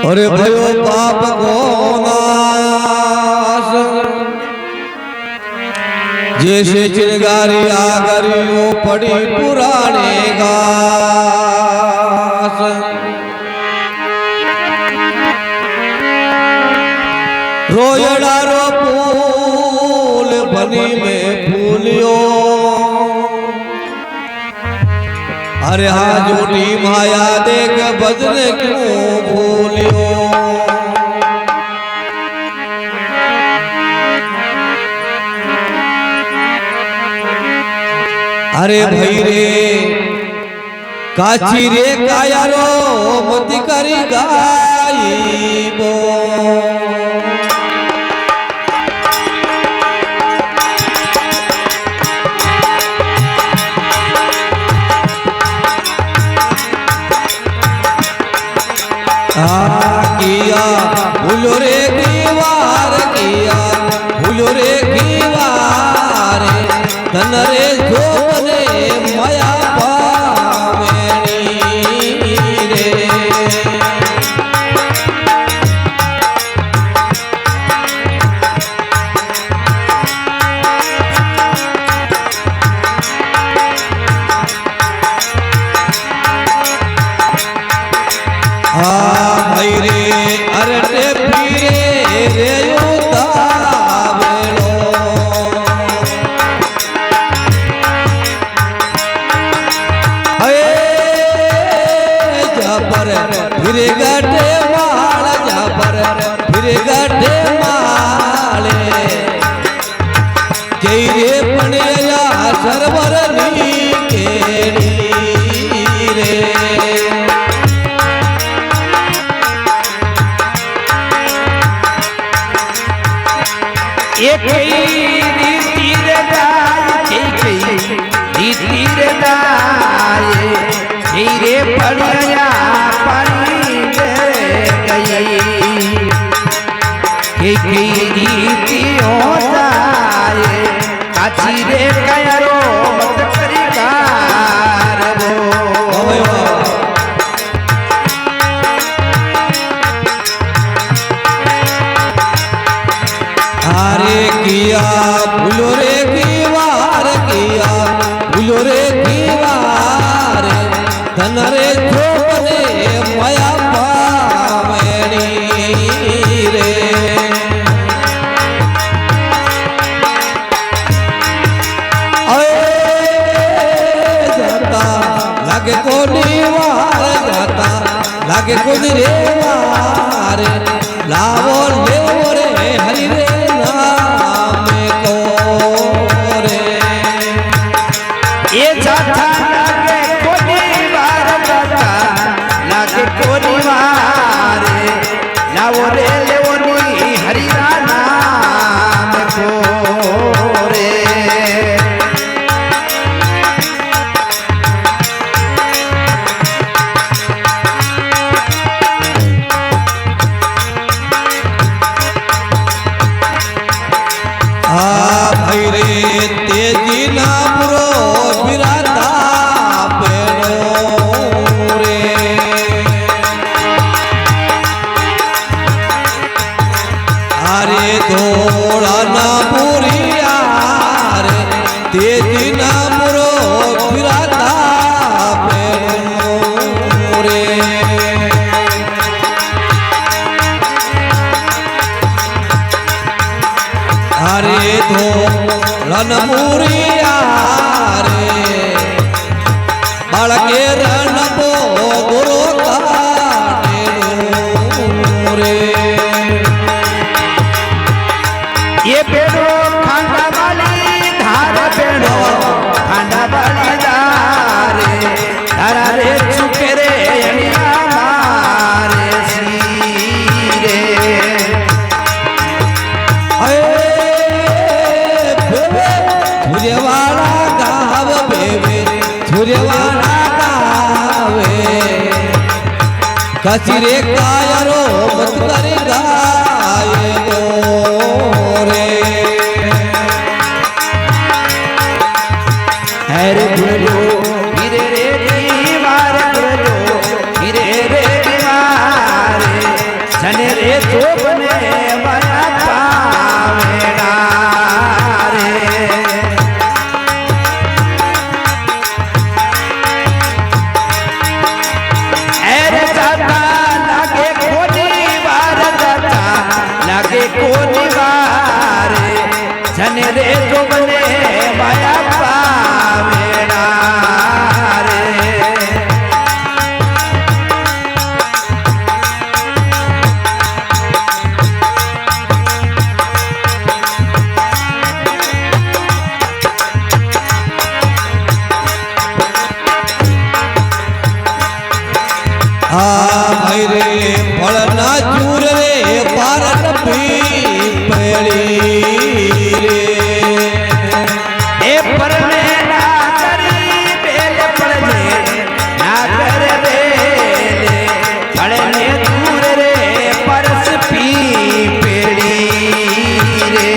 अरे भयो पाप को नाश जैसे चिंगारी आगरियों पड़ी पुराने घास रोयड़ा रो फूल बनी में फूलियो अरे हाँ झूठी माया देख बजने क्यों भूलियो अरे भाई रे काची रे काया रो मत करी गायबो किया भूलो रे दीवार किया भूलो रे दीवार धन रे जोने माया पावेणी रे भाई रे अरटे पीरे रे उतावलो जापर फिर गटे माल जापर फिर गटे माले जय रे पणिया सरवर नी केड़ी रे एक रीति रे गाय रीति रे गाय रे पड़िया पानी गई रीति हो जाए काची रे कयरो मत करी कार किया भूलो रे दीवार किया भूलो रे दीवार धन रे जोने माया पावेणी रे जाता लागे को दीवार जाता लागे को दीवार लावो ले रे हरि रे ये जाता लागे कोनी बार जाता लागे कोनी बार लाओ रे लेओनी हरि नाम को रे भाई रे तेजी ना बुरो बिराता पेड़ो रे अरे थोड़ा ना बुरिया रे तेजी ना बुरो बिराता पेड़ो रे अरे तो रणमुरिया रे बाळके रणबो गुरु काटे रे ये पेड़ो खांडा वाली धार पेड़ो खांडा वाली धारे धारा रे चुके रे मारे सी रे सूर्यवाला गाव बेवे सूर्यवाला गावे कसी रे कायरो मत करे गाये रे हरे गुरु गिरे रे दीवार गुरु गिरे रे दीवार ભાઈ રે ફળના ચૂર રે પારન પીપળી રે એ પરને ના કરી બેલ પડને ના કરે બેલે ફળને દૂર રે પરસ પીપળી રે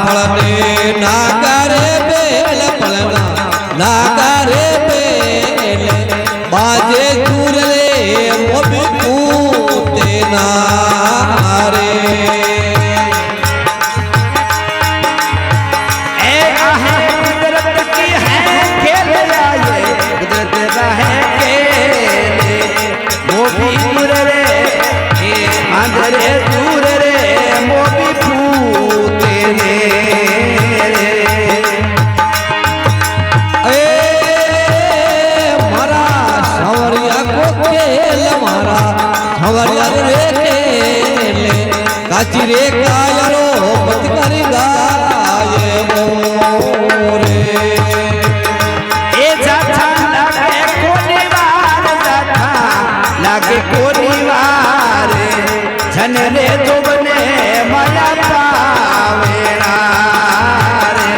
ફળને નાગારે બેલ ફળના નાગારે બેલ બાજે ચૂર રે મોબી પૂતે ના રે ए आहे कुदरत की है खेल आए कुदरत का है खेल मोबी दूर रे ए आंधरे दूर रे मोबी फूते रे ए मारा सवरिया को खेल मारा सवरिया रे खेल काची रे कायरो मत करी गाये मोरे ए जाता लागे कोनी वार जाता लागे कोनी वार जन रे तो बने माया पावेड़ा रे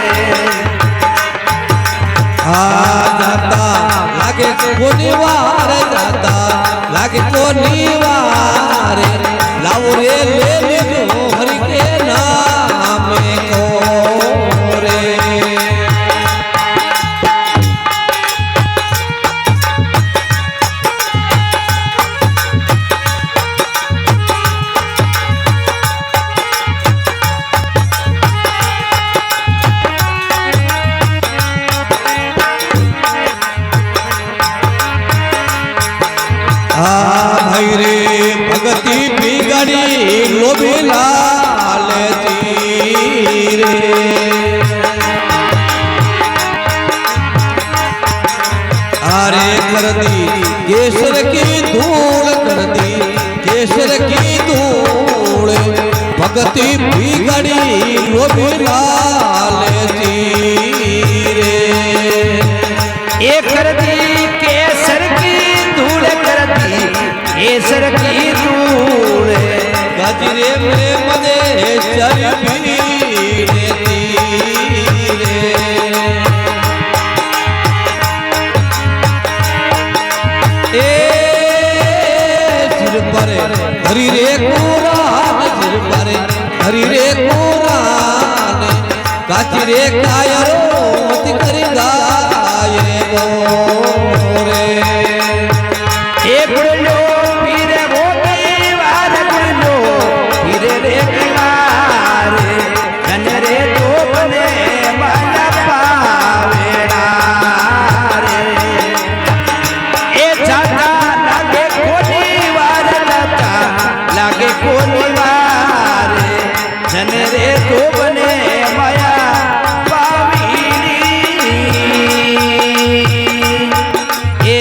आ जाता लागे कोनी वार जाता लागे कोनी वार लाओ रे ले लीजो हरि के नाम को रे भाई रे भगती बिगड़ी लोभी लाल रे अरे कर दी केसर की धूल कर दी केसर की धूल भगती बिगड़ी लोभी लाल रे ए कर दी केसर की धूल कर दी केसर की धूल गजरे में मदे चरबी रे ए सिर पर हरी रे कुरान सिर पर हरी रे कुरान काची रे कायरो मत करी गाये मोरे ए गुलो पीरे मोती वार गुलो पीरे रे किनार जन रे तो बने माया पावेड़ा रे ए जाता लागे कोनी वार जाता लागे कोनी वार जन रे तो बने माया पावीनी ए